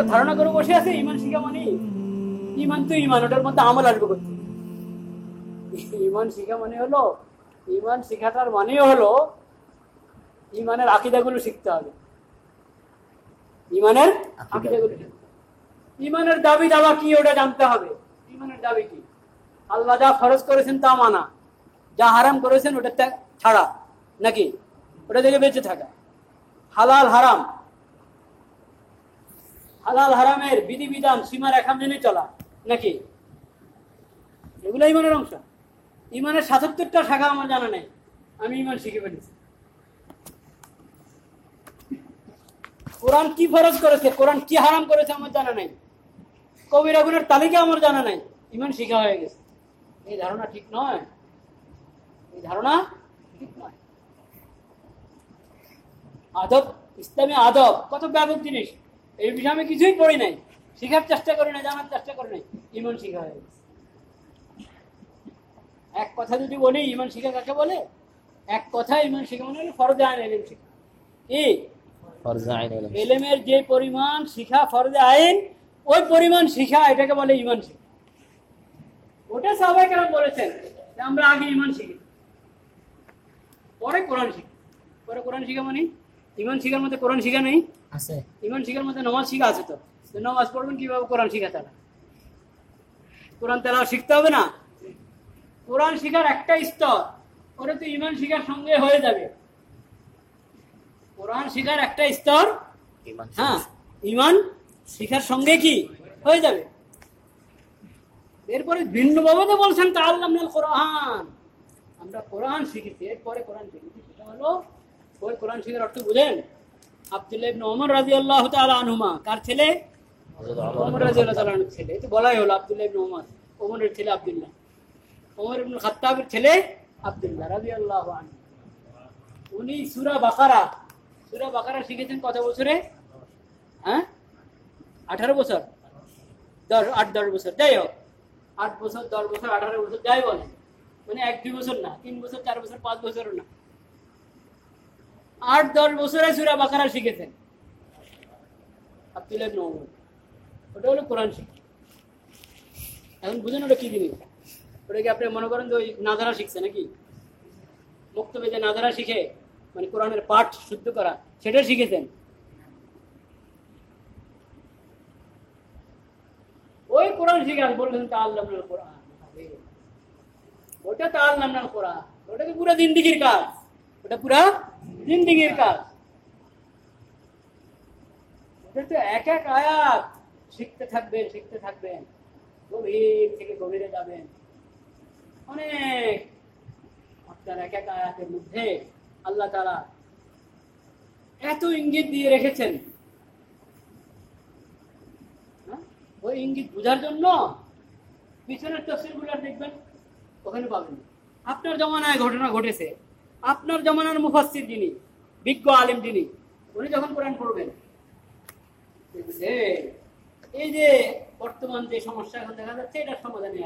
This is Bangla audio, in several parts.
একটা ধারণা করে বসে আছে ইমান শিখা মানে ইমান তো ইমান, ওটার মধ্যে আমল আসবে করতে। ইমান শিখা মানে হলো, ইমান শিখাটার মানে হলো ইমানের আকীদাগুলো শিখতে হবে। ইমানের আকীদাগুলো, ইমানের দাবি দাওয়া কি ওটা জানতে হবে। ইমানের দাবি কি? আল্লাহ যা ফরজ করেছেন তা মানা, যা হারাম করেছেন ওটা ছাড়া, নাকি ওটা থেকে বেঁচে থাকা। হালাল হারাম, হালাল হারামের বিধিবিধান সীমারেখা মেনে চলা, নাকি এগুলো ইমানের অংশ। ইমানের ৭৭টা শাখা আমার জানা নেই, আমি ইমান শিখে ফেলেছি। কোরআন কি ফরজ করেছে, কোরআন কি হারাম করেছে আমার জানা নাই, কবিরা গুনার তালিকা আমার জানা নাই, ইমান শিখা হয়ে গেছে। এই ধারণা ঠিক নয়, এই ধারণা ঠিক নয়। আদব, ইসলামী আদব কত ব্যাপক জিনিস, এই বিষয়ে আমি কিছুই পড়ি নাই, শিখার চেষ্টা করি না, জানার চেষ্টা করি নাই, ইমান শিখা হয়ে গেছে। এক কথা যদি বলি ইমান শিখা কাকে বলে, এক কথা ইমান শিখা মানে হলো ফরজে আইন ইলম শিখা। কি ইলমের যে পরিমাণ শিখা ফরজে আইন, ওই পরিমাণ শিখা এটাকে বলে ইমান শিখা। ওটা সাহাবায়ে কেরাম বলেছেন যে আমরা আগে ইমান শিখি, পরে কোরআন শিখি। পরে কোরআন শিখা মানে ইমান শিখার মধ্যে কোরআন শিখা নেই আছে, ইমান শিখার মধ্যে নামাজ শিখা আছে। তো নামাজ পড়বেন কিভাবে, কোরআন শিখা ছাড়া? কোরআন তেলাওয়াত শিখতে হবে না? কোরআন শিখার একটা স্তর, ওটা তো ইমান শিখার সঙ্গে হয়ে যাবে। কোরআন শিখার একটা স্তর, হ্যাঁ, ইমান শিখার সঙ্গে কি হয়ে যাবে। এরপরে ভিন্ন ভাবে বলছেন তাআল্লামনাল কোরআন, আমরা কোরআন শিখেছি, এরপরে কোরআন শিখেছি। সেটা হলো ওই কোরআন শিখার অর্থ বুঝেন? আব্দুল্লাহ ইবনে ওমর রাদিয়াল্লাহু তাআলা আনহুমা, কার ছেলে? ওমর রাদিয়াল্লাহু তাআলা আনহুর ছেলে। তো বলাই হলো আব্দুল্লাহ ইবনে ওমর, ওমরের ছেলে আব্দুল্লাহ, ওমর ইবনে খাত্তাবের ছেলে আব্দুল্লাহ রাদিয়াল্লাহু আনহু। উনি সূরা বাকারা শিখেছেন কত বছরে? হ্যাঁ, 18 বছর, 8-10 বছর, যাই হোক, 8 বছর, 10 বছর, 18 বছর, যাই বলেন, মানে 1-2 বছর না, 3 বছর, 4 বছর, 5 বছরও না, 8-10 বছরে সূরা বাকারা শিখেছেন আব্দুল্লাহ ইবনে ওমর। ওটা হলো কোরআন শিক্ষা। এখন বুঝেন ওটা কি জিনিস? ওটা কি আপনি মনে করেন যে ওই নাজারা শিখছে নাকি? মুক্তবে যে নাজারা শিখে, মানে কোরআনের পাঠ শুদ্ধ করা, সেটা শিখেছেন? ওই কোরআন শিখে বললেন তাআল্লামনাল কোরআন, ওটা তাআল্লামনাল কোরআন, ওটা কি পুরো জিন্দেগির কাজ, ওটা পুরো জিন্দেগির কাজ। ওটা তো এক এক আয়াত শিখতে থাকবেন, গভীর থেকে গভীরে যাবেন। অনেক আপনার এক এক আয়াতের মধ্যে আল্লাহ তাআলা এত ইঙ্গিত দিয়ে রেখেছেন, ওই ইঙ্গিত বোঝার জন্য পিছনের তাফসীরগুলো দেখবেন, ওখানে পাবেন। আপনার জমানায় ঘটনা ঘটেছে, আপনার জমানার মুফাসসির যিনি, বিজ্ঞ আলেম যিনি, উনি যখন কোরআন পড়বেন, এই যে বর্তমান যে সমস্যা এখন দেখা যাচ্ছে, এটার সমাধানে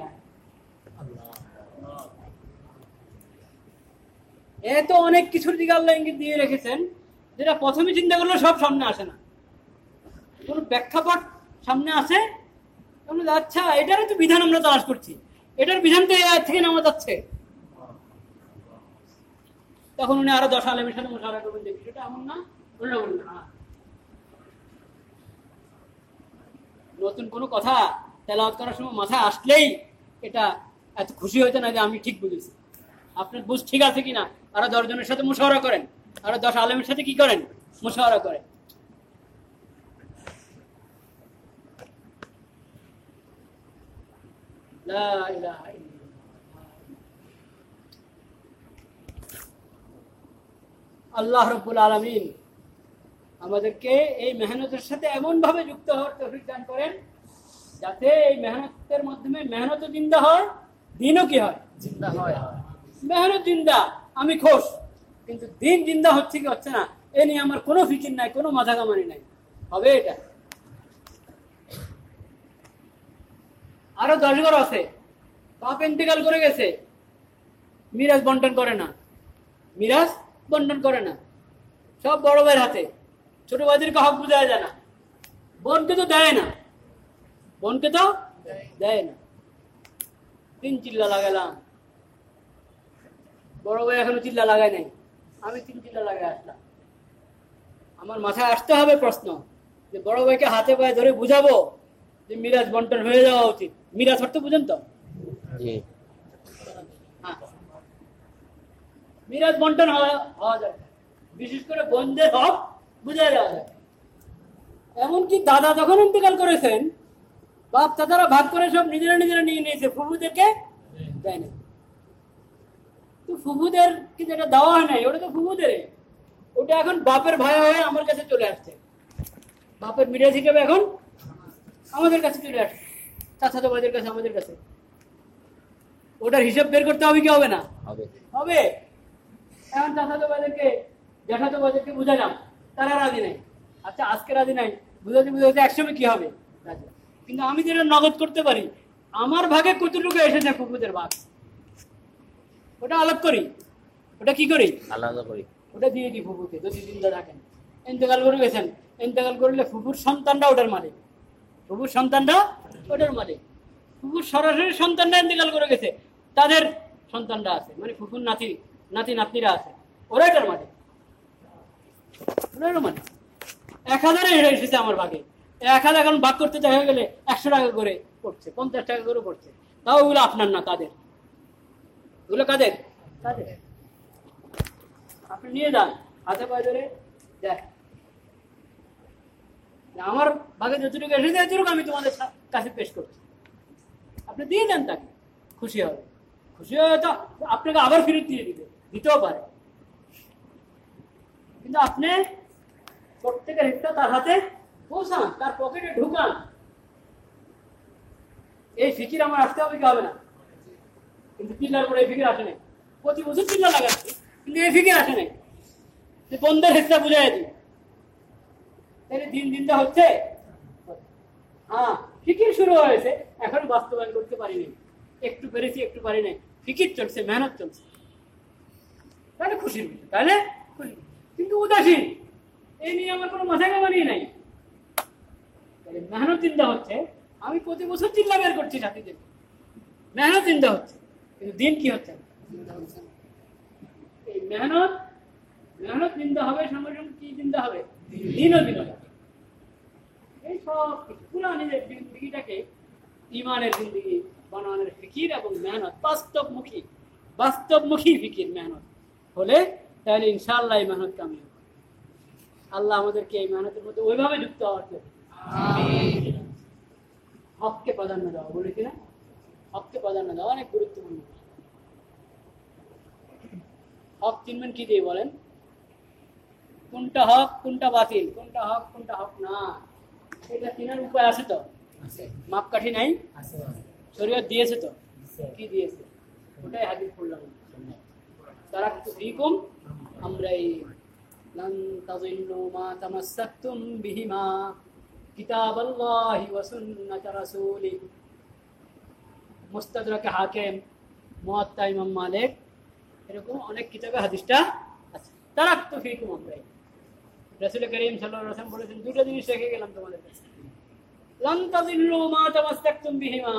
এত অনেক কিছুর দিকে আল্লাহ ইঙ্গিত দিয়ে রেখেছেন, যেটা প্রথমে চিন্তা করলে সব সামনে আসে না। কোন প্রেক্ষাপট সামনে আসে, আচ্ছা এটারই তো বিধান আমরা তালাশ করছি, এটার বিধান তো থেকে নামা যাচ্ছে। তখন উনি আরো 10 আলেমের সাথে মুশাওয়ারা করবেন যে বিষয়টা এমন না, উল্টা বলবেন না। নতুন কোনো কথা তেলাওয়াত করার সময় মাথায় আসলেই এটা এত খুশি হইতে না যে আমি ঠিক বুঝেছি, আপনার বুঝ ঠিক আছে কিনা। আরো 10 জনের সাথে মুশাওয়ারা করেন, আরো 10 আলেমের সাথে কি করেন, মুশাওয়ারা করেন। লা ইলাহা ইল্লাল্লাহ। আল্লাহ রাব্বুল আলামিন আমাদেরকে এই মেহনতের সাথে এমন ভাবে যুক্ত হওয়ার তৌফিক দান করেন, যাতে এই মেহনতের মাধ্যমে মেহনত জিন্দা হয়, দিনও কি হয়, জিন্দা হয়। মেহনত জিন্দা, আমি খুশ, কিন্তু দিন জিন্দা হচ্ছে কি হচ্ছে না, এ নিয়ে আমার কোনো ফিকির নাই, কোনো মাথা কামানি নাই। হবে এটা। আরো 10 ঘর আছে, বাপ ইন্তেকাল করে গেছে, মিরাজ বন্টন করে না, সব বড় ভাইয়ের হাতে, ছোট ভাইদেরকে হক বুঝায় যায় না। বোনকে তো দেয় না, বোনকে তো দেয় না। 3 চিল্লা লাগালাম, বড় ভাই এখনো চিল্লা লাগায় নাই, আমি 3 চিল্লা লাগাই আসলাম। আমার মাথায় আসতে হবে প্রশ্ন যে বড় ভাইকে হাতে পায়ে ধরে বুঝাবো যে মিরাজ বন্টন হয়ে যাওয়া উচিত। মিরাজ অর্থ বুঝেন তো? হ্যাঁ, মিরাজ বন্টন হওয়া যায়, বিশেষ করে বোনদের হক বুঝাই দেওয়া যায়। এমনকি দাদা যখন ইন্তেকাল করেছেন, বাপ দাদারা ভাগ করে সব নিজেরা নিজেরা নিয়ে নিয়েছে, ফুফুদেরকে দেয় না। তো ফুফুদের কি যেটা দেওয়া হয় নাই, ওটা তো ফুফুদের, ওটা এখন বাপের ভাই হয়ে আমার কাছে চলে আসছে, বাপের মিরাজ হিসেবে এখন আমাদের কাছে চলে আসছে, চাচাতো ভাইদের কাছে, আমাদের কাছে। ওটার হিসাব বের করতে হবে কি হবে না? হবে। এখন চাচাতো ভাইদেরকে, জ্যাঠাতো ভাইদেরকে বুঝালাম, তারা রাজি নাই। আচ্ছা, আজকে রাজি নাই, বুঝাতে বুঝাতে একসময় কি হবে? রাজি। কিন্তু আমি যেটা নগদ করতে পারি, আমার ভাগে কতটুকু এসেছে ফুফুদের ভাগ, ওটা আলাদা করি, ওটা কি করি? আলাদা করি, ওটা দিয়ে দিই ফুফুকে যদি জিন্দা থাকেন। ইন্তেকাল করে গেছেন, ইন্তেকাল করলে ফুফুর সন্তানরা ওটার মালিক, ফুফুর সন্তানরা ওটার মালিক। ফুফুর সরাসরি সন্তানরা ইন্তেকাল করে গেছে, তাদের সন্তানরা আছে, মানে ফুফুর নাতি নাতি নাতনিরা আছে, ওরা এটার মালিক, ওরা মালিক। 1000 এসেছে আমার ভাগে, 1000 এখন ভাগ করতে দেখা গেলে 100 টাকা করে পড়ছে, 50 টাকা করে পড়ছে। তাও ওগুলো আপনার না, কাদের? ওগুলো কাদের? কাদের? আপনি নিয়ে যান, হাতে পায়ে ধরে দেখ, আমার ভাগে যতটুকু এসেছে এতটুকু আমি তোমাদের কাছে পেশ করছি, আপনি দিয়ে দেন, তাকে খুশি হবে। খুশি হয়ে তো আপনাকে আবার ফেরত দিয়ে দিবে, দিতেও পারে। কিন্তু আপনি প্রত্যেকের হিসটা তার হাতে পৌঁছান, তার পকেটে ঢুকান। এই ফিকির আমার আসতে হবে কি হবে না? কিন্তু চিল্লার পরে এই ফিকির আসে নাই। প্রতি বছর চিল্লা লাগাচ্ছে, কিন্তু এই ফিকির আসে নাই যে বন্ধের হিসটা বুঝাই দিই। তাহলে দিন দিনটা হচ্ছে, হ্যাঁ ফিকির শুরু হয়েছে, এখনো বাস্তবায়ন করতে পারিনি, একটু পেরেছি একটু পারি নাই, ফিকির চলছে, মেহনত চলছে, তাহলে খুশির বিষয়, তাহলে খুশি। কিন্তু উদাসীন, এই নিয়ে আমার কোনো মাথা কামানি নাই। তাহলে মেহনত চিন্তা হচ্ছে, আমি প্রতি বছর চিল্লা বের করছি সাথীদের, মেহনত চিন্তা হচ্ছে, কিন্তু দিন কি হচ্ছে? এই মেহনত মেহনত চিন্তা হবে, সঙ্গে সঙ্গে কি চিন্তা হবে? দিনও দিন হবে। এই সব কিছু পুরা নিজের জিন্দগিটাকে ইমানের জিন্দগি বানানোর ফিকির এবং মেহনত, বাস্তবমুখী ফিকির মেহনত হলে তাহলে ইনশাআল্লাহ এই মেহনত কামিয়ে হবে। আল্লাহ আমাদেরকে এই মেহনতের মধ্যে ওইভাবে যুক্ত হওয়ার জন্য হককে প্রাধান্য দেওয়া, বলেছি না? হককে প্রাধান্য দেওয়া অনেক গুরুত্বপূর্ণ। হক চিনবেন কি দিয়ে বলেন? কোনটা হক কোনটা বাতিল, কোনটা হক কোনটা হক না, এটা চিনার উপায় আছে তো? মাপকাঠি নাই? শরীয়ত দিয়েছে তো? কি দিয়েছে? ওটাই হাদিস পড়লাম, তারাকতু ফীকুম আমরাইন লান তাযিল্লু মা তামাসসাকতুম বিহিমা কিতাবাল্লাহি ওয়া সুন্নাত রাসূলিহি। মুস্তাদরাকে হাকিম, মুয়াত্তা ইমাম মালিক, এরকম অনেক কিতাবে হাদিসটা আছে। তারাকতু ফীকুম আমরাইন, রাসূল করিম সাল্লাল্লাহু আলাইহি ওয়াসাল্লাম বলেছেন, দুটো জিনিস রেখে গেলাম তোমাদের কাছে, লান তাযিল্লু মা তামাসসাকতুম বিহিমা,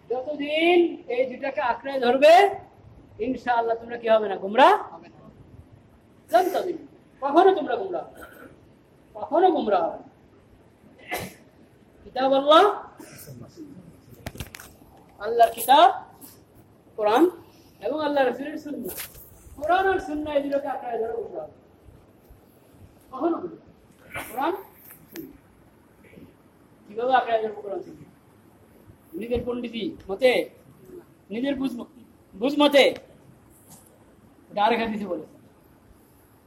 যতদিন এই দুটাকে আঁকড়ে ধরবে ইনশাআল্লাহ তোমরা কি হবে না? গুমরাহ হবে না। লান তাযিল্লু, কখনো তোমরা গুমরাহ হবে না, কখনো গুমরাহ হবে না। কিতাব আল্লাহ, আল্লাহর কিতাব কোরআন এবং আল্লাহ রাসূলের সুন্নাহ, কোরআন আর সুন্নাহ এই দুটোকে আঁকড়ে ধরে গুমরাহ হবে, কখনো কোরআন কিভাবে আঁকড়ে ধরবো? কোরআন সুন্নাহ নিজের পণ্ডিতি মতে, নিজের বুঝ মতে, এটা আরেক হাদিসে বলেছে।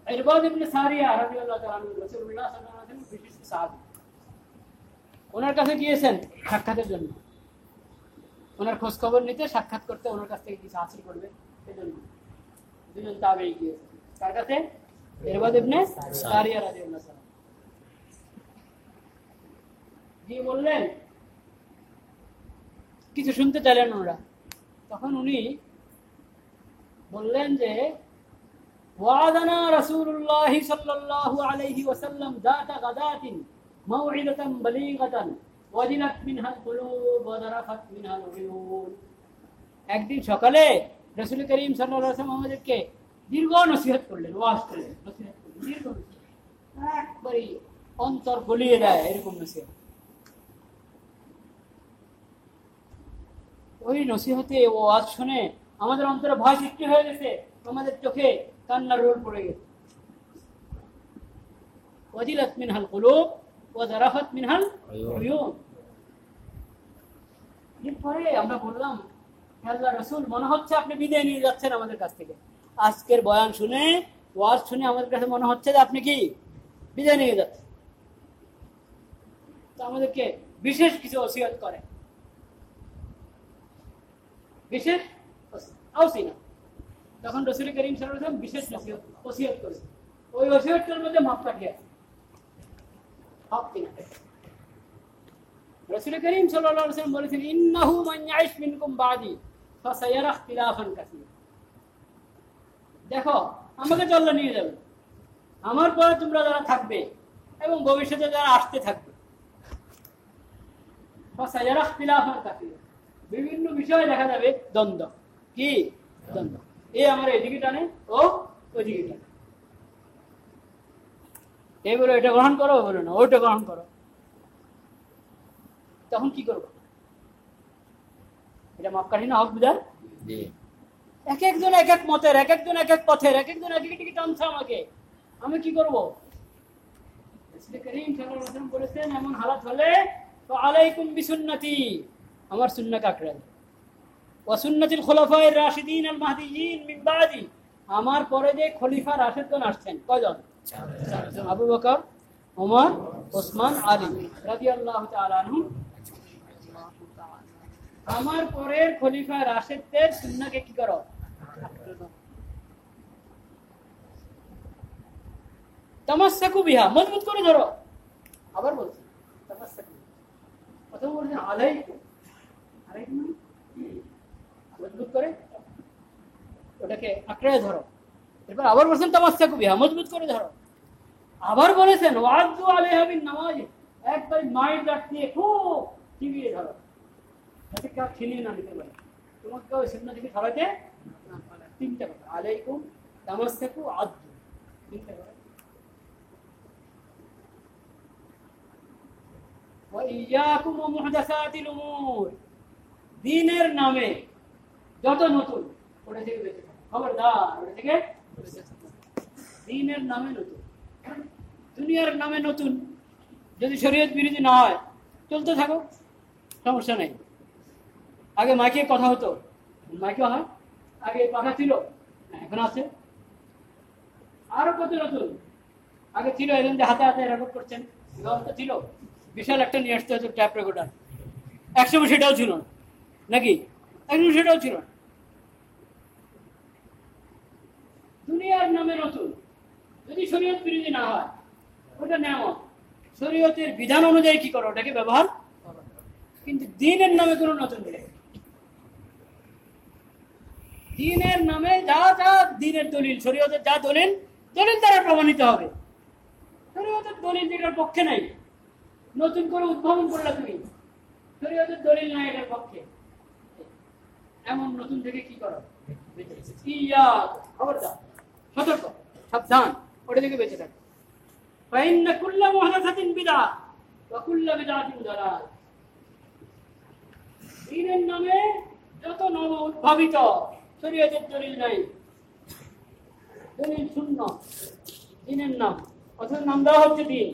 ইরবাদ ইবনে সারিয়া রাদিয়াল্লাহু তাআলা আনহু, রাসূলুল্লাহ সাল্লাল্লাহু আলাইহি ওয়াসাল্লাম বিশিষ্ট সাহাবী, ওনার কাছে গিয়েছেন সাক্ষাতের জন্য, ওনার খোঁজ খবর নিতে, সাক্ষাৎ করতে, ওনার কাছ থেকে কিছু হাসিল করবে সেজন্য দুজন তাবেঈ গিয়েছেন। কার কাছে? ইরবাদ ইবনে সারিয়া রাদিয়াল্লাহু তাআলা। গিয়ে বললেন, কিছু শুনতে চাইলেন ওরা, তখন উনি বললেন যে ওয়াদানা রাসূলুল্লাহ সাল্লাল্লাহু আলাইহি ওয়াসাল্লাম যাতা গাদাতিন মাউইদাতান বালিগাতান ওয়াজিলাত মিনহাল কুলুব ওয়া যারাফাত মিনহাল উয়ুন। একদিন সকালে রাসূল করিম সাল্লাল্লাহু আলাইহি ওয়াসাল্লাম আমাদেরকে দীর্ঘ নসিহত করলেন, ওয়াজ করলেন, নসিহত করলেন, দীর্ঘ নসিহত, একবারে অন্তর গলিয়ে দেয় এরকম নসিহত। ওই নসিহতে ও ওয়াজ শুনে আমাদের অন্তরে ভয় সৃষ্টি হয়ে গেছে, আমাদের চোখে কান্নার রোল পড়ে গেছে। ওয়াজিলাত মিনহাল কুলুব ওয়া যারাফাত মিনহাল উয়ুন। এরপরে আমরা বললাম, আল্লাহ রাসূল, মনে হচ্ছে আপনি বিদায় নিয়ে যাচ্ছেন আমাদের কাছ থেকে। আজকের বয়ান শুনে, ওয়াজ শুনে আমাদের কাছে মনে হচ্ছে যে আপনি কি বিদায় নিয়ে যাচ্ছেন। তো আমাদেরকে বিশেষ কিছু ওসিয়ত করে, বিশেষ আউসিনা। তখন রাসূল করিম সাল্লাল্লাহু আলাইহি ওয়াসাল্লাম বিশেষ ওসিয়ত করেছে। ওই ওসিয়তটার মধ্যে মাপকাঠি আছে, হক কিনা। রাসূল করিম সাল্লাল্লাহু আলাইহি ওয়াসাল্লাম বলেছেন, ইন্নাহু মান ইয়াইশ মিনকুম বাদি ফাসায়ারা ইখতিলাফান কাসীরা। দেখো, আমাকে তো আল্লাহ নিয়ে যাবে, আমার পরে তোমরা যারা থাকবে এবং ভবিষ্যতে যারা আসতে থাকবে, ফাসায়ারা ইখতিলাফান কাসীরা, বিভিন্ন বিষয়ে দেখা যাবে দ্বন্দ্ব। কি দ্বন্দ্ব? এ আমার এদিকে টানে, ও ওইদিকে টানে, এই বলে এটা গ্রহণ করো, বলো না ওইটা গ্রহণ করো। তখন কি করবো? এটা মাপকাঠি না হক বিধান। এক একজন এক এক মতের, এক একজন এক এক পথের, এক একজন এক এক দিকে টানছে আমাকে, আমি কি করবো? রাসূল করিম সাল্লাল্লাহু আলাইহি ওয়াসাল্লাম বলেছেন, এমন হালাত হলে তো আলাইকুম বিসুন্নতি, আমার সুন্নাহকে আঁকড়ে ধরো, ওয়া সুন্নাতিল খুলাফায়ে রাশিদিন আল মাহদিয়িন মিন বাদি, আমার পরে যে খলিফা রাশিদগণ আসছেন, কয়জন? আবু বকর, ওমর, ওসমান, আলী রাদিয়াল্লাহু তাআলা আনহুম। আমার পরের খলিফা রাশিদদের সুন্নাহকে কি করো? তামাসসাকু বিহা, মজবুত করে ধরো। আবার বলছি তামাসসাকু, প্রথম বলছেন আলাইকুম, আলাইকুম মজবুত করে ওটাকে আঁকড়ে ধরো। এরপর আবার বলছেন তামাসসাকু বিহা, মজবুত করে ধরো। আবার বলেছেন ওয়াজু আলাইহা বিন নামাজ, একবার মাইর রাখতে খুব চিবিয়ে ধরো, যাতে কেউ ছিনিয়ে না নিতে পারে, তোমাকে কেউ সুন্নাহ থেকে সরাতে না পারে। তিনটা কথা, আলাইকুম, তামাসসাকু, আযু, তিনটা কথা। ওয়া ইয়াকুম ওয়া মুহদাসাতিল উমুর, দ্বীনের নামে যত নতুন, ওটা থেকে বেঁচে থাকো, খবরদার ওটা থেকে। দ্বীনের নামে নতুন, দুনিয়ার নামে নতুন, যদি শরীয়ত বিরোধী না হয় চলতে থাকো, সমস্যা নেই। আগে মাইকে কথা হতো, মাইকে হয়, আগে পাখা ছিল, এখন আছে। আরো কত নতুন, আগে ছিল এখন যে হাতে হাতে রেকর্ড করছেন, ব্যবস্থা ছিল, বিশাল একটা নিয়ে আসতে হতো ট্যাপ রেকর্ডার, একসময় সেটাও ছিল না, নাকি? একসময় সেটাও ছিল না। দুনিয়ার নামে নতুন, যদি শরীয়ত বিরোধী না হয় ওটা নেওয়া, শরীয়তের বিধান অনুযায়ী কি করো, ওটাকে ব্যবহার করো। কিন্তু দ্বীনের নামে কোনো নতুন নেই। দ্বীনের নামে যা যা দ্বীনের দলিল, শরীয়তের যা দলিল, দলিল দ্বারা প্রমাণিত হবে। শরীয়তের দলিল যেটার পক্ষে নাই, নতুন করে উদ্ভাবন করলে তুমি, শরীয়তের দলিল নাই এটার পক্ষে, এমন নতুন থেকে কি করো? ইয়া, খবরদার, সতর্ক, সাবধান, ওটা থেকে বেঁচে থাকো। ফাইন্না কুল্লা মুহদাসাতিন বিদআহ ওয়া কুল্লা বিদআতিন দালাল, দ্বীনের নামে যত নব উদ্ভাবিত, শরীয়তের দলিল নাই, দলিল শূন্য, দ্বীনের নাম, অথচ নাম দেওয়া হচ্ছে দ্বীন,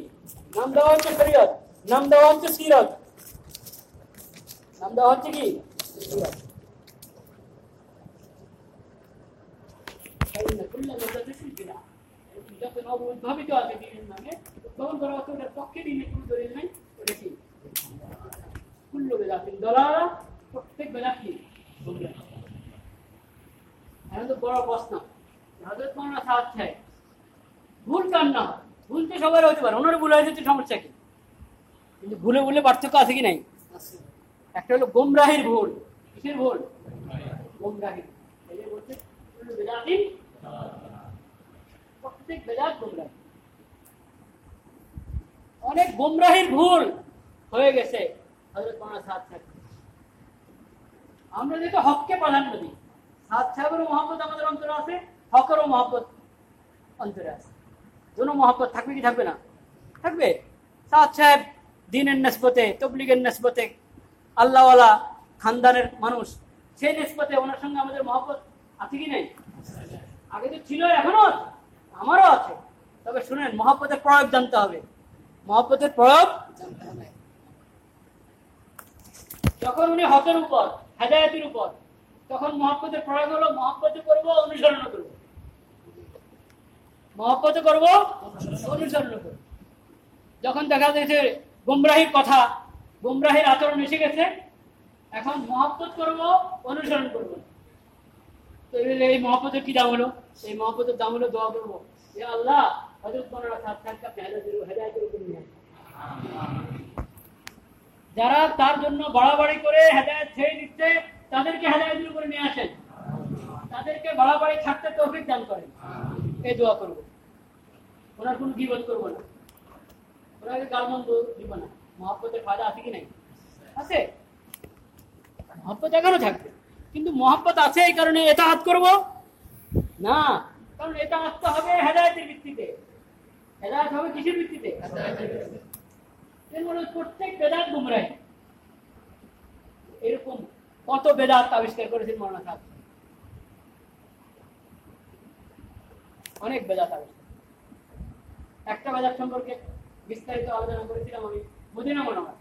নাম দেওয়া হচ্ছে শরীয়ত, নাম দেওয়া হচ্ছে সিরাত, নাম দেওয়া হচ্ছে কি? সিরাত। ফাইন্না কুল্লা মুহদাসাতিন বিদআহ, যত নব উদ্ভাবিত আছে দ্বীনের নামে, উদ্ভাবন করা হচ্ছে, ওটার পক্ষে দ্বীনের কোনো দলিল নাই, ওটা কি? কুল্লু বিদআতিন দালালা, প্রত্যেক বেদাত কি? গুমরাহ। এখন তো বড় প্রশ্ন, হযরত মাওলানা সাহেব সাহেব ভুল কার না? ভুল তো সবার হতে পারে, ওনার ভুল হয়ে যেতে সমস্যা কি? কিন্তু ভুলে ভুলে পার্থক্য আছে কি নাই? একটা হলো গোমরাহির ভুল। কিসের ভুল? গোমরাহি। এই যে বলছে কুল্লু বিদআতিন, প্রত্যেক বেদাত গোমরাহি। অনেক গুমরাহির ভুল হয়ে গেছে হযরত মাওলানা সাদ সাহেব। আমরা যেটা হককে প্রাধান্য দিই, সাদ সাহেবেরও মহব্বত আমাদের অন্তরে আছে, হকেরও মহব্বত অন্তরে আছে। দুনো মহব্বত থাকবে কি থাকবে না? থাকবে। সাদ সাহেব দ্বীনের নিসবতে, তাবলীগের নিসবতে, আল্লাহওয়ালা খানদানের মানুষ, সেই নিসবতে ওনার সঙ্গে আমাদের মহব্বত আছে কি নেই? আগে তো ছিল, এখনো আছে, আমারও আছে। তবে শুনেন, মহব্বতের প্রয়োগ জানতে হবে। মহব্বতের প্রয়োগ জানতে হবে। যখন উনি হকের উপর, হেদায়েতের উপর, তখন মহব্বতের প্রয়োগ হলো মহব্বত করব, অনুসরণ করব। মহব্বত করব, অনুসরণ করব। যখন দেখা যাচ্ছে গুমরাহির কথা, গুমরাহির আচরণ এসে গেছে, এখন মহব্বত করব, অনুসরণ করব। তো এই মহব্বতের কি দাম হলো? এই মহব্বতের দাম হলো দোয়া করবো, ইয়া আল্লাহ হযরত মাওলানা সাদ সাহেবকে আপনি হেদায়েতের উপর নিয়ে আসেন। যারা তার জন্য বাড়াবাড়ি করে হেদায়েত ছেড়ে দিচ্ছে, তাদেরকে হেদায়েতের উপরে নিয়ে আসেন, তাদেরকে বাড়াবাড়ি থাকতে তৌফিক দান করেন। এই দোয়া করব। ওনার কোনো গীবত করবো না, ওনাকে গালমন্দ দিব না। মহব্বতের ফায়দা আছে কি নাই? আছে। মহব্বত এখনো থাকবে, কিন্তু মহব্বত আছে এই কারণে ইতাআত করব না। কারণ ইতাআত তো হবে হেদায়েতের ভিত্তিতে। হেদায়েত হবে কিসের ভিত্তিতে? এর মানে প্রত্যেক বেদাত গুমরাহি। এরকম কত বেদাত আবিষ্কার করেছেন মাওলানা সাহেব, অনেক বেদাত আবিষ্কার। একটা বেদাত সম্পর্কে বিস্তারিত আলোচনা করেছিলাম আমি মদিনা মুনাওয়ারা।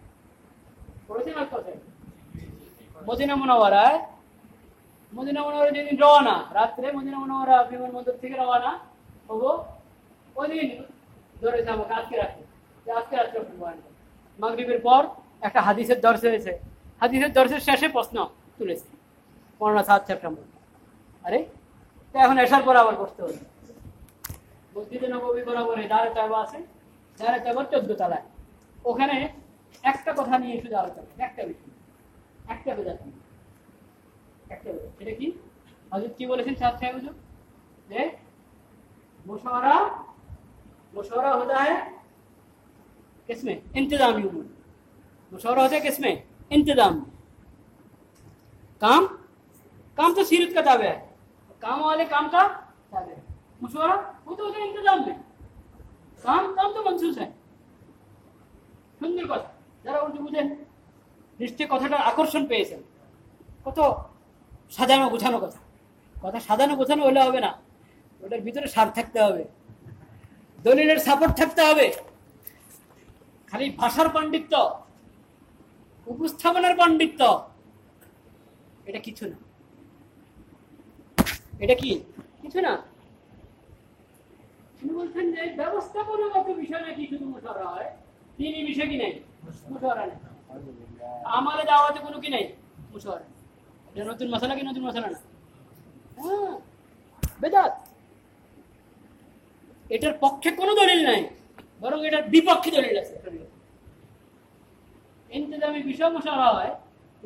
পড়েছিলাম কথা, মদিনা মুনাওয়ারায়, মদিনা মুনাওয়ারা যেদিন রওনা, রাত্রে মদিনা মুনাওয়ারা বিমানবন্দর থেকে রওনা হবো, ওই দিন ধরেছে আমাকে আজকে রাত্রে, আজকে রাত্রে মাগরিবের পর একটা হাদিসের দর্শ হয়েছে। হাদিসের দর্শের শেষে প্রশ্ন তুলেছে মাওলানা সাদ সাহেব সম্পর্কে। আরে তো এখন এসার পর আবার করতে হবে। মসজিদে নববী বরাবরে দারে তাওবা আছে, দারে তাওবার 14 তলায়। ওখানে একটা কথা নিয়ে শুধু আলোচনা, একটা বিষয়, একটা বেদাত, একটা বেদাত। এটা কি হযরত কি বলেছেন সাদ সাহেব হুজুর? যে मुशावरा होता है किसमें? इंतजामी उमूर। मुशावरा होता है किसमें? इंतजाम। काम तो सीरत का ताबे है, काम वाले काम का ताबे है। मुशावरा वो तो होता है इंतजाम में, काम तो मंसूस है। সুন্দর কথা, যারা উর্দু বুঝেন নিশ্চয় কথাটার আকর্ষণ পেয়েছেন। কত সাজানো গোছানো কথা। কথা সাজানো গোছানো হলে হবে না, ওটার ভিতরে সার থাকতে হবে, দলিলের সাপোর্ট থাকতে হবে। খালি ভাষার পাণ্ডিত্য, উপস্থাপনার পাণ্ডিত্য, এটা কিছু না। এটা কি কিছু না। তিনি বলছেন যে ব্যবস্থাপনাগত বিষয় নাকি শুধু মুশাওয়ারা হয়, তিনি বিষয় কি নেই? মুশাওয়ারা নেই। আমালে দাওয়াতে কোনো কি নেই? মুশাওয়ারা। এটা নতুন মশলা কি নতুন মশলা না? হ্যাঁ, বেদাত। এটার পক্ষে কোনো দলিল নাই, বরং এটার বিপক্ষে দলিল আছে। ইনতিজামি বিষয় মুশাওয়ারা হয়,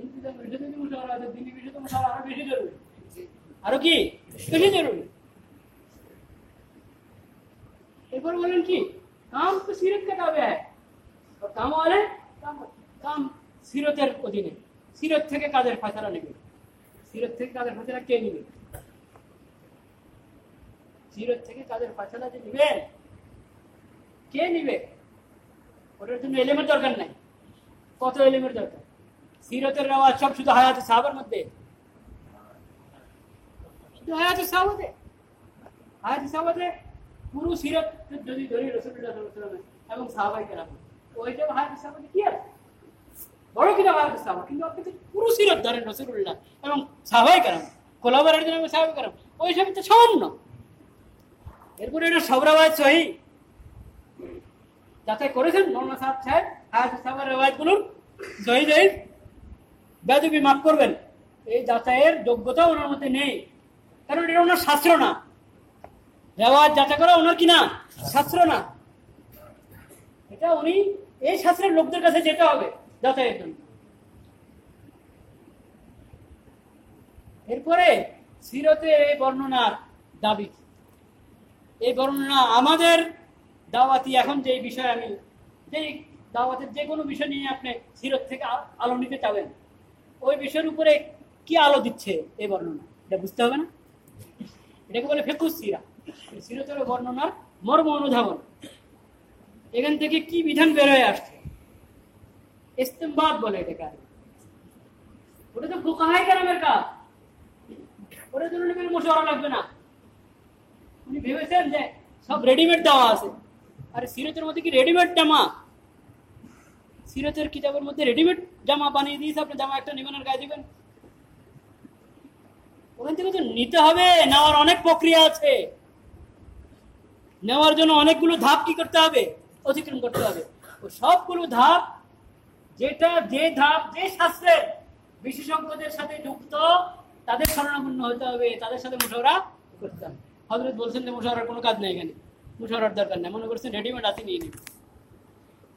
ইনতিজামি বিষয় যদি মুশাওয়ারা হয়, দিনী বিষয় তো মুশাওয়ারা আরো বেশি জরুরি। আরো কি বেশি জরুরি। এরপর বলেন কি, কাম তো সিরত কা তাবে হ্যায়, আর কাম ওয়ালে কাম সিরতের অধীনে। সিরত থেকে কাজের ফয়সালা নেবে, সিরত থেকে কাজের ফয়সালা কে নেবে? সিরত থেকে কাজের ফয়সালা যে নেবে, কে নেবে? ওটার জন্য এলেমের দরকার নাই। কত এলেমের দরকার? সিরতের রেওয়াজ সব শুধু হায়াতে সাহাবার মধ্যে, শুধু হায়াতে সাহাবাতে। হায়াতে সাহাবাতে পুরো সিরত যদি ধরি রাসূলুল্লাহ সাল্লাল্লাহু আলাইহি ওয়াসাল্লাম এবং সাহাবায়ে কেরাম, ওইটা হায়াতে সাহাবাতে কি আছে? বড় কিতাব হায়াতে সাহাবা, কিন্তু আপনি তো পুরো সিরত ধরেন রাসূলুল্লাহ এবং সাহাবায়ে কেরাম, খোলাফায়ে রাশিদিন এবং সাহাবায়ে কেরাম, ওই সব তো সামান্য। এরপরে এটা সব রেওয়ায়াত সহিহ যাচাই করেছেন মাওলানা সাদ সাহেব। হায়াতে সাহাবার রেওয়ায়াতগুলোর সহিহ সহিহ বেদবি মাফ করবেন, এই যাচাইয়ের যোগ্যতা ওনার মধ্যে নেই, কারণ এটা ওনার শাস্ত্র না। রেওয়াজ যাচাই করা ওনার কি না? শাস্ত্র না। এটা উনি এই শাস্ত্রের লোকদের কাছে যেতে হবে যাচাইয়ের জন্য। এরপরে সিরতের এই বর্ণনার দাবি, এই বর্ণনা আমাদের দাওয়াতি এখন যে বিষয় আমি যে দাওয়াতের যে কোনো বিষয় নিয়ে আপনি সিরত থেকে আলো নিতে চাবেন, ওই বিষয়ের উপরে কি আলো দিচ্ছে এই বর্ণনা, এটা বুঝতে হবে না? এটাকে বলে ফিকহুস সিরা, সিরতের বর্ণনার মর্ম অনুধাবন। এখান থেকে কি বিধান বের হয়ে আসছে, ইস্তেমবাদ বলে এটাকে। ওটা তো ফুকাহায়ে কেরামের কাজ, ওটার জন্য নবীর মশওয়ারা লাগবে না। উনি ভেবেছেন যে সব রেডিমেড দেওয়া আছে। আরে সিরতের মধ্যে কি রেডিমেড জামা? সিরতের কিতাবের মধ্যে রেডিমেড জামা বানিয়ে দিয়েছে, আপনি জামা একটা নেবেন আর গায়ে দিবেন? ওখান থেকে তো নিতে হবে, নেওয়ার অনেক প্রক্রিয়া আছে। নেওয়ার জন্য অনেকগুলো ধাপ কি করতে হবে, অতিক্রম করতে হবে। ও সবগুলো ধাপ, যেটা যে ধাপ যে শাস্ত্রের বিশেষজ্ঞদের সাথে যুক্ত, তাদের শরণাপন্ন হতে হবে, তাদের সাথে মুশাওয়ারা করতে হবে। হযরত বলছেন যে মুশাওয়ারার কোনো কাজ নেই, এখানে মুশাওয়ারার দরকার নেই, মনে করছেন রেডিমেড আছে নিয়ে নিন।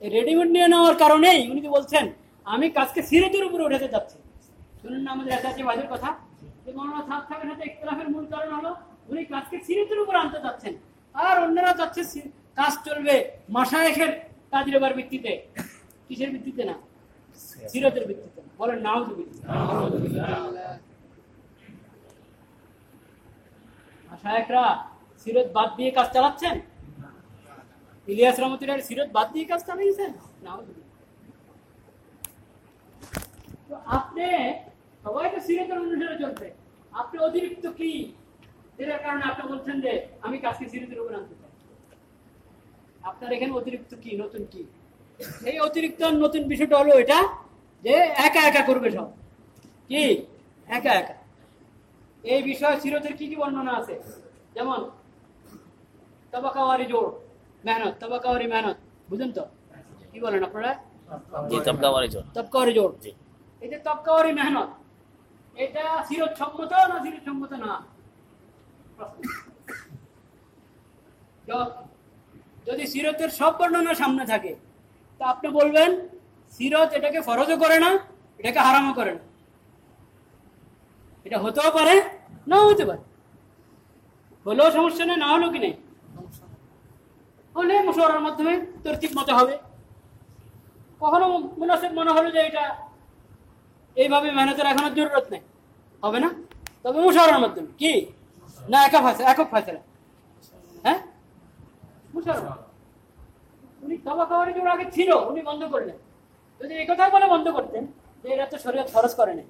এই রেডিমেড নিয়ে নেওয়ার কারণেই উনি কি বলছেন, আমি কাজকে সিরতের উপরে উঠাতে যাচ্ছি। শুনুন না আমাদের একটা ভাইদের কথা, যে মৌলানা সাহেবের সাথে ইখতিলাফের মূল কারণ হলো উনি কাজকে সিরতের উপর আনতে যাচ্ছেন, আর অন্যরা চাচ্ছে কাজ চলবে মাশায়েখের তাজরিবার ভিত্তিতে। কিসের ভিত্তিতে? না, সিরতের ভিত্তিতে। বলেন নাউযুবিল্লাহ। মাশায়েখরা সিরত বাদ দিয়ে কাজ চালাচ্ছেন? ইলিয়াস রহমতুল্লাহ সিরত বাদ দিয়ে কাজ চালিয়েছেন? নাউযুবিল্লাহ। তো আপনি সবাই তো সিরতের অনুসারে চলবে, আপনি অতিরিক্ত কি যেটার কারণে আপনি বলছেন যে আমি কাজকে সিরতের উপর আনতে চাই? আপনার এখানে অতিরিক্ত কি, নতুন কি? এই অতিরিক্ত নতুন বিষয়টা হলো এটা যে একা একা করবে সব। কি একা একা? এই বিষয়ে সিরতের কি কি বর্ণনা আছে? যেমন তবাকাওয়ারি জোর মেহনত, তবাকাওয়ারি মেহনত, বুঝেন তো? কি বলেন আপনারা? তবকাওয়ারি জোর। এই যে তবকাওয়ারি মেহনত, এটা সিরত সম্মত না সিরত সম্মত না? যদি সিরতের সব বর্ণনা সামনে থাকে, তা আপনি বলবেন সিরত এটাকে ফরজও করে না, এটাকে হারামও করে না। এটা হতেও পারে, নাও হতে পারে। হলেও সমস্যা নেই, না হলেও কি নেই, হলে মুশাওয়ারার মাধ্যমে তরতিব মতে হবে। কখনো মুনাসিব মনে হলো যে এটা এইভাবে মেহনতের এখনো জরুরত নেই, হবে না, তবে মুশাওয়ারার মাধ্যমে। কি না একক ফায়সালা? হ্যাঁ, মুশাওয়ারা। উনি তবাকাওয়ারি জোর আগে ছিল, উনি বন্ধ করলেন। যদি এই কথা বলে বন্ধ করতেন যে এরা তো শরীয়ত ফরজ করে নাই,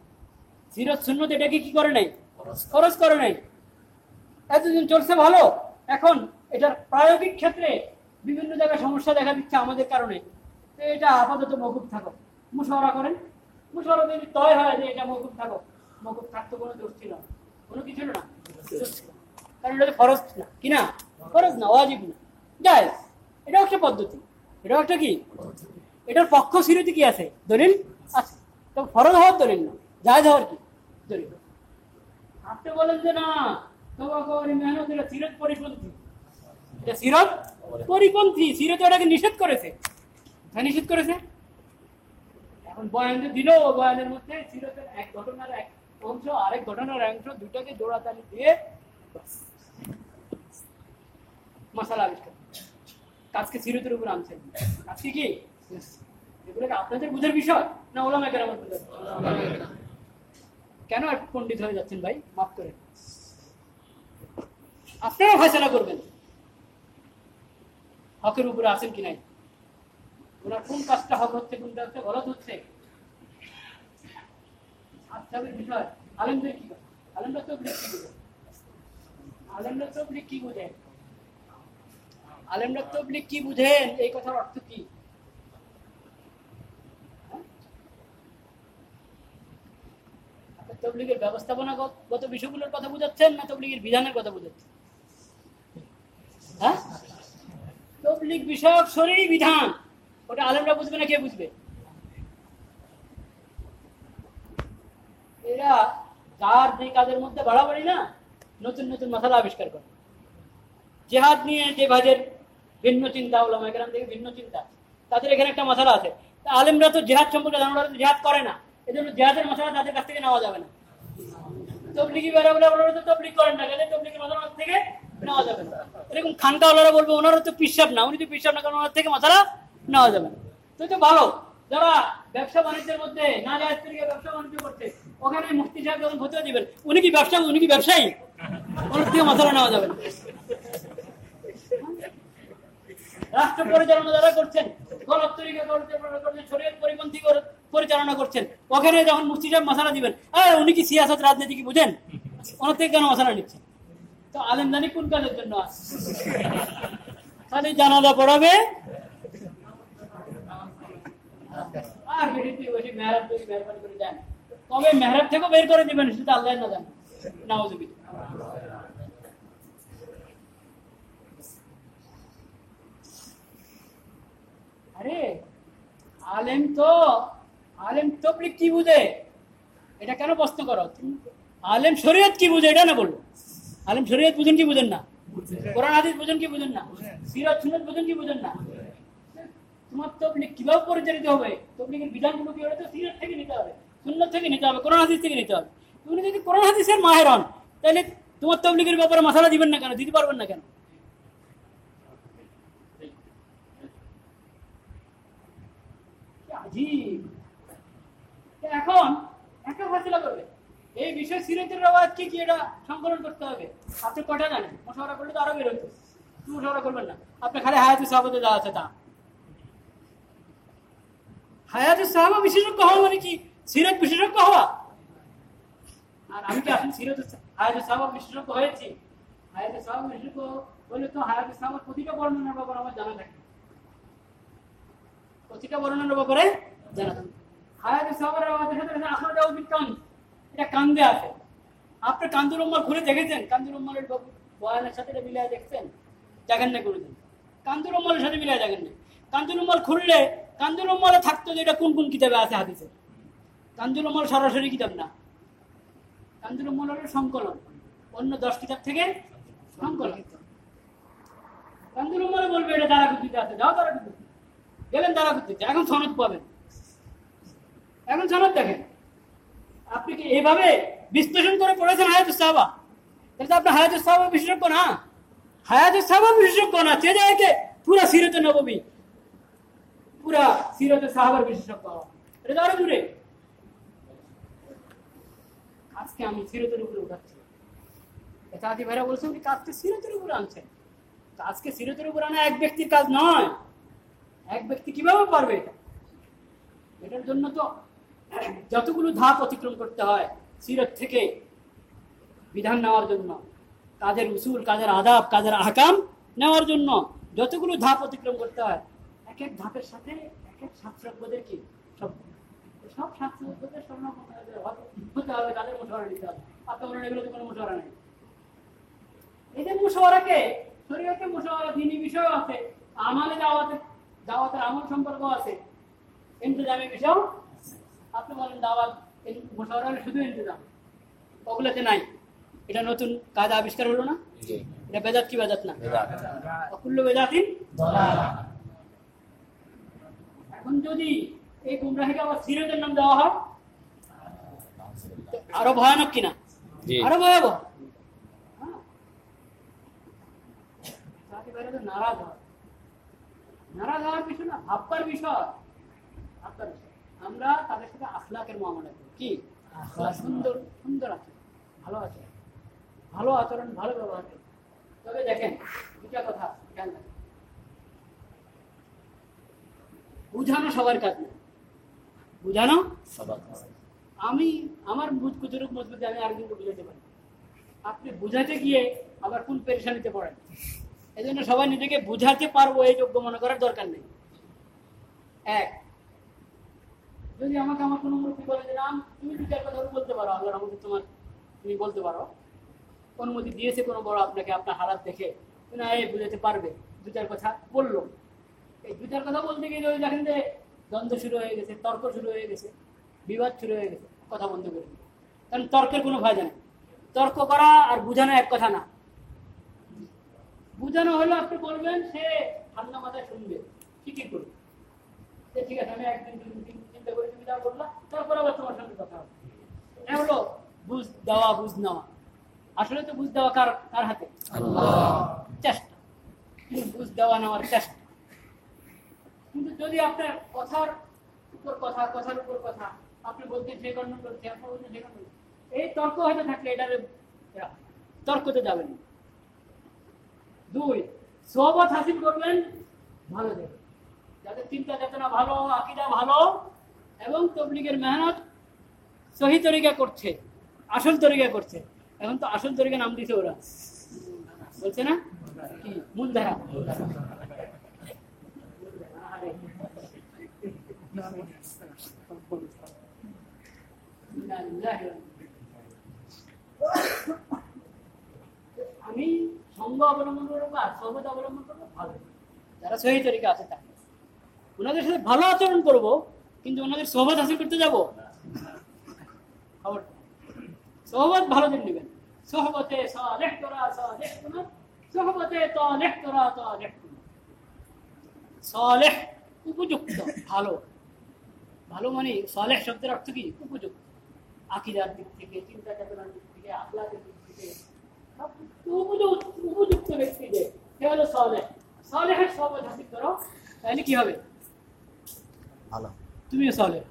সিরত সুন্নত এটাকে কি করে নাই, ফরজ করে নাই, এতদিন চলছে ভালো, এখন এটার প্রায়োগিক ক্ষেত্রে বিভিন্ন জায়গায় সমস্যা দেখা দিচ্ছে আমাদের কারণে, তো এটা আপাতত মওকুফ থাকো, মুশাওয়ারা করেন। মুশাওয়ারা যদি তয় হয় যে এটা মওকুফ থাকো, মওকুফ থাকতো, কোনো দোষ ছিল না, কোনো কিছু না, কারণ এটা ফরজ না, কি না, ফরজ না, ওয়াজিব না, জায়েজ। এটাও একটা পদ্ধতি, এটাও একটা কি, এটার পক্ষ সিরতে কি আছে, দলিল আছে। তো ফরজ হওয়ার দলিল না, জায়েজ হওয়ার কি দলিল? আপনি বলেন যে না তওবাকাওয়ারি মেহনত এটা সিরত পরিপন্থী, এটা সিরত পরিপন্থী, সিরত এটাকে নিষেধ করেছে। হ্যাঁ, নিষেধ করেছে। এখন বয়ান যে দিল, বয়ানের মধ্যে সিরতের এক ঘটনার এক অংশ আরেক ঘটনার অংশ দুটাকে জোড়াতালি দিয়ে মাসালা আবিষ্কার, কাজকে সিরতের উপর আনছেন। আজকে কি এগুলোকে আপনাদের বুঝার বিষয় না ওলামায়ে কেরামের বুঝার? কেন এক পণ্ডিত হয়ে যাচ্ছেন ভাই, মাফ করে। আপনারা ফয়সালা করবেন হকের উপরে আছেন কি নাই, ওনার কোন কাজটা হক হচ্ছে, কোন কাজটা গলত হচ্ছে। আচ্ছা, বিষয় আলেমদের কি, আলেমরা তবলিগ কি বুঝে, আলেমরা তবলিগ কি বুঝে, আলেমরা তবলিগ কি বুঝেন, এই কথার অর্থ কি? তবলিগের ব্যবস্থাপনাগত বিষয়গুলোর কথা বুঝাচ্ছেন না তবলিগের বিধানের কথা বুঝাচ্ছেন? হ্যাঁ, তবলিগ বিষয়ক শরঈ বিধান, ওটা আলেমরা বুঝবে না কে বুঝবে? এরা যার যে কাজের মধ্যে বাড়াবাড়ি না, নতুন নতুন মাসালা আবিষ্কার করে। জিহাদ নিয়ে যে ভাইদের ভিন্ন চিন্তা, ওলামায়ে কেরাম থেকে ভিন্ন চিন্তা, তাদের এখানে একটা মাসালা আছে। তা আলেমরা তো জিহাদ সম্পর্কে জানা, জিহাদ করে না, এজন্য জিহাদের মাসালা তাদের কাছ থেকে নেওয়া যাবে না। তবলিগি বেড়া বলে ওনারা তো তবলিগ করেন না, গেলে তবলিগের মাসালা থেকে নেওয়া যাবে না। এরকম খানকাওয়ালারা বলবে ওনারা তো পিসাব না, উনি তো পিসাব না, কারণ ওনার থেকে মাসালা নেওয়া যাবে না। তো ভালো, যারা ব্যবসা বাণিজ্যের মধ্যে না জায়েজ তরিকে ব্যবসা বাণিজ্য করছে, ওখানে মুফতি সাহেব যখন ফতোয়া দিবেন, উনি কি ব্যবসায়ী? ওর থেকে মশলা নেওয়া যাবে না। রাষ্ট্র পরিচালনা যারা করছেন, গলত তরিকা করছেন, শরীয়ত পরিপন্থী পরিচালনা করছেন, ওখানে যখন মুফতি সাহেব মশলা দিবেন, উনি কি সিয়াসত রাজনীতি কি বুঝেন? ওনার থেকে কেন মশলা নিচ্ছেন? তো আলেম জানি কোন কাজের জন্য খালি জানাজা পড়াবে আর বেশি মেহরাব তৈরি মেহরবানি করে যান, তবে মেহরাব থেকেও বের করে দিবেন, সেটা আল্লাহ না জানেন। নাউজুবিল্লাহ। আরে আলেম তবলিগ কি বুঝে এটা কেন প্রশ্ন করো? আলেম শরীয়ত কি বুঝে এটা না বললো। আলেম শরীয়ত বুঝেন কি বুঝেন না? কোরআন হাদিস বুঝেন কি বুঝেন না? সিরাত সুন্নাত বুঝেন কি বুঝেন না? তোমার তবলিগ কিভাবে পরিচালিত হবে? তবলিগের বিধানগুলো কি হবে? তো সিরাত থেকে নিতে হবে, সুন্নাত থেকে নিতে হবে, কোরআন হাদিস থেকে নিতে হবে। তুমি যদি কোরআন হাদিসের মাহের হন, তাহলে তোমার তবলিগের ব্যাপারে মাসালা দিবেন না কেন? দিতে পারবেন না কেন? এখন একটা ফয়সালা করবে এই বিষয় সিরাতের রওয়ায়াত কি এটা সংকলন করতে হবে। আপনি কটা জানেন? মুশাওয়ারা করলে তো আরো বের হইতো। মুশাওয়ারা করবেন না, আপনি খালি হায়াতুস সাহাবাতে যা আছে তা। হায়াতুস সাহাবা বিশেষজ্ঞ হওয়া মানে কি সিরাত বিশেষজ্ঞ হওয়া? আর আমি কি আসলে হায়াতুস সাহাবা বিশেষজ্ঞ হয়েছি? হায়াতুস সাহাবা বিশেষজ্ঞ বলে তো হায়াতুস সাহাবার প্রতিটা বর্ণনার ব্যাপারে আমার জানা থাকে, প্রতিটা বর্ণনার ব্যাপারে জানা থাকে। হায়াতুস সাহাবার আখরাজাহু বিল কান্দ, এটা কান্দে আছে। আপনি কান্দুল উম্মাল খুলে দেখেছেন? কান্দুল উম্মালের বয়ানের সাথে এটা মিলিয়ে দেখছেন? দেখেন না কোনোদিন? কান্দুল উম্মালের সাথে মিলিয়ে দেখেন না। কান্দুল উম্মাল খুললে কান্দুল উম্মালে থাকতো যে এটা কোন কোন কিতাবে আছে হাদিসে। কান্দুল উম্মাল সরাসরি কিতাব না, কান্দুল উম্মাল হলো সংকলন, অন্য 10 কিতাব থেকে সংকলন। কান্দুল উম্মালে বলবে এটা দারাকুতিতে আছে, যাও দারাকুতিতে, গেলেন দারাকুতিতে, এখন সনদ পাবেন, এখন সনদ দেখেন। আপনি কি এভাবে বিশ্লেষণ করে পড়েছেন হায়াতুস সাহাবা? তাহলে তো আপনি হায়াতুস সাহাবা বিশেষজ্ঞ না। হায়াতুস সাহাবা বিশেষজ্ঞ না, সে জায়গায় পুরা সিরাতে নববী, পুরা সিরাতে সাহাবার বিশেষজ্ঞ, এটা আরো দূরে। আজকে আমি সিরাতের উপরে উঠাচ্ছি, চাচি ভাইরা বলছে উনি কাজকে সিরাতের উপরে আনছেন। আজকে সিরাতের উপরে আনা এক ব্যক্তির কাজ নয়। এক ব্যক্তি কিভাবে পারবে এটা? এটার জন্য তো যতগুলো ধাপ অতিক্রম করতে হয় সিরাত থেকে বিধান নেওয়ার জন্য, কাজের উসুল, কাজের আদাব, কাজের আহকাম নেওয়ার জন্য যতগুলো ধাপ অতিক্রম করতে হয়, এক এক ধাপের সাথে এক এক শাস্ত্রজ্ঞদের কি সব শাস্ত্রজ্ঞদের স্বর্ণ হতে হবে, তাদের মুশাওয়ারা নিতে হবে। আপনার মনে এগুলোতে কোনো মুশাওয়ারা নেই। এদের মুশাওয়ারাকে শরীয়তে মুশাওয়ারা দ্বীনি বিষয় আছে, আমালে দাওয়াতের আমল সম্পর্ক আছে, ইন্তজামি বিষয়। আপনি বলেন দাওয়াত মুশাওয়ারা শুধু ইন্তজাম, ওগুলোতে নাই। এটা নতুন কাজ আবিষ্কার হলো না? এটা বেদাত কি বেদাত না? কুল্লু বেদাতিন দালালা। এখন যদি এই গুমরাহিকে আবার সিরাতের নাম দেওয়া হয়, আরো ভয়ানক কিনা? আরো ভয়াবহ। নারাজ হওয়ার বিষয় না, ভাববার বিষয়। আমরা তাদের সাথে আখলাকের মুআমালা করি, কি সুন্দর সুন্দর আছে, ভালো আছে, ভালো আচরণ, ভালো ব্যবহার করি। তবে দেখেন দুটা কথা খেয়াল রাখেন, বুঝানো সবার কাজ না, বুঝানো সবার কাজ। আমি আমার বুঝ কতটুকু মজবুত আমি আরেকজনকে বুঝাতে পারি, আপনি বুঝাতে গিয়ে আবার কোন পেরেশানিতে পড়েন। এই জন্য সবাই নিজেকে বুঝাতে পারবো এই যোগ্য মনে করার দরকার নেই। এক, যদি আমাকে আমার কোনো মুরব্বী বলে যে নাম তুমি দু চার কথা বলতে পারো, আল্লাহর রহমতে তোমার তুমি বলতে পারো, অনুমতি দিয়েছে কোনো বড় আপনাকে আপনার হালাত দেখে, না এই বুঝাতে পারবে, দু চার কথা বললো। এই দু চার কথা বলতে গিয়ে যদি দেখেন যে দ্বন্দ্ব শুরু হয়ে গেছে, তর্ক শুরু হয়ে গেছে, বিবাদ শুরু হয়ে গেছে, কথা বন্ধ করে দিন। কারণ তর্কের কোনো ফায়দা নেই। তর্ক করা আর বুঝানো এক কথা না। বুঝানো হলো আপনি বলবেন, সে ঠান্ডা মাথায় শুনবে, ঠিকই করবে, ঠিক আছে আমি একদিন দুদিন চিন্তা করে তুমি যা বললা, তারপর আবার তোমার সঙ্গে কথা হবে। এটা হলো বুঝ দেওয়া, বুঝ নেওয়া। আসলে তো বুঝ দেওয়া কার কার হাতে? চেষ্টা, বুঝ দেওয়া নেওয়ার চেষ্টা। কিন্তু যদি আপনার কথার উপর কথা, কথার উপর কথা, আপনি বলতে যে গণ্য করছে, আপনি বলতে যে গণ্য, এই তর্ক হয়তো থাকলে এটার তর্কতে যাবেন। 2, সোহবত হাসিল করবেন ভালো যাবে, যাদের চিন্তা চেতনা ভালো, আকীদা ভালো এবং তাবলীগের মেহনত সহি তরিকা করছে, আসল তরিকা করছে। এখন তো আসল তরিকা নাম দিছে ওরা, বলছে না কি মূলধারা। আমি সঙ্গ অবলম্বন করবো আর সহবত অবলম্বন করবো ভালো, যারা সহি তরিকা আছে তাকে ওনাদের সাথে ভালো আচরণ করব, কিন্তু ওনাদের সহবত হাসিল করতে যাবো। খবর সহবত ভালো দিন নেবেন, সহবতে সালেহ করা সালেহ কুনা, সহবতে তালেহ করা তালেহ কুনা। সালেহ উপযুক্ত, ভালো। ভালো মানে সালেহ শব্দের অর্থ কি? উপযুক্ত, আকীদার দিক থেকে, চিন্তা চেতনার দিক থেকে, আখলাকের দিক থেকে উপযুক্ত ব্যক্তি যে সে হলো সালেহ। সালেহের সহবত হাসিল করো, তাহলে কি হবে? ভালো, তুমিও সালেহ।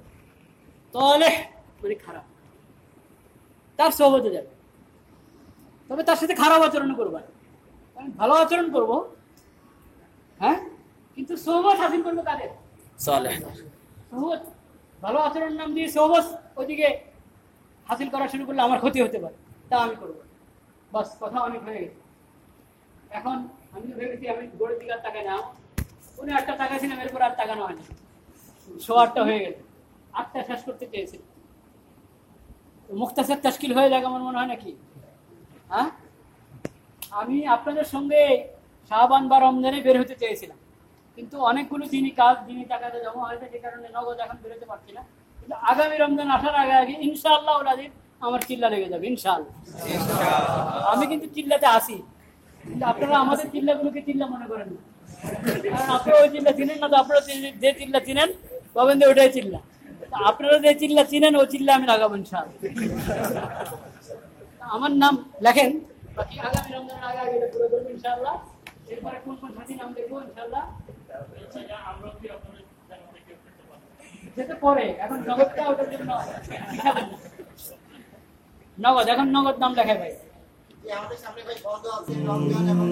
তালেহ মানে খারাপ, তার সহবতে যাবে, তবে তার সাথে খারাপ আচরণ করবা, ভালো আচরণ করবো, হ্যাঁ, কিন্তু সহবত হাসিল করবো কাদের? সালেহ। সহবত ভালো আচরণ নাম দিয়ে সহবত ওইদিকে হাসিল করা শুরু করলে আমার ক্ষতি হতে পারে, তা আমি করবো। বাস, কথা অনেক হয়ে গেছে। এখন আমি তো ভেবেছি আমি গোড়ের দিকে আর টাকা নাও, উনি 8টা টাকা ছিলাম, এরপর আর টাকানো হয়নি, 8:15 হয়ে গেছে। 8টা শেষ করতে চেয়েছি, মুখতাসার তাশকিল হয়ে যাক আমার মনে হয় নাকি? হ্যাঁ, আমি আপনাদের সঙ্গে শাবান বা রমজানে বের হতে চেয়েছিলাম, কিন্তু অনেকগুলো দিনই কাজ, দিনই টাকাতে জমা হয়েছে, যে কারণে নগদ এখন বেরোতে পারছি না। কিন্তু আগামী রমজান আসার আগে আগে ইনশাআল্লাহ ওনাদের আমার চিল্লা লেগে যাবে, ইনশাআল্লাহ। আমি কিন্তু চিল্লাতে আসি, কিন্তু আপনারা আমাদের চিল্লাগুলোকে চিল্লা মনে করেন না, কারণ আপনারা ওই চিল্লা চিনেন না। তো আপনারা যে চিল্লা চিনেন পাবেন, ওটাই চিল্লা। আপনারা যে চিল্লা চিনেন ওই চিল্লা আমি লাগাবো ইনশাআল্লাহ। আমার নাম লেখেন, বাকি আগামী রমজানের আগে আগে পুরো করবো ইনশাআল্লাহ। এরপরে কোন কোন সাথী নাম দেখবো ইনশাআল্লাহ, যেটা পরে। এখন নগদটা ওটার জন্য নগদ, এখন নগদ নাম লেখায় ভাই। আমাদের সামনে ভাই বন্ধ আছে রমজান এবং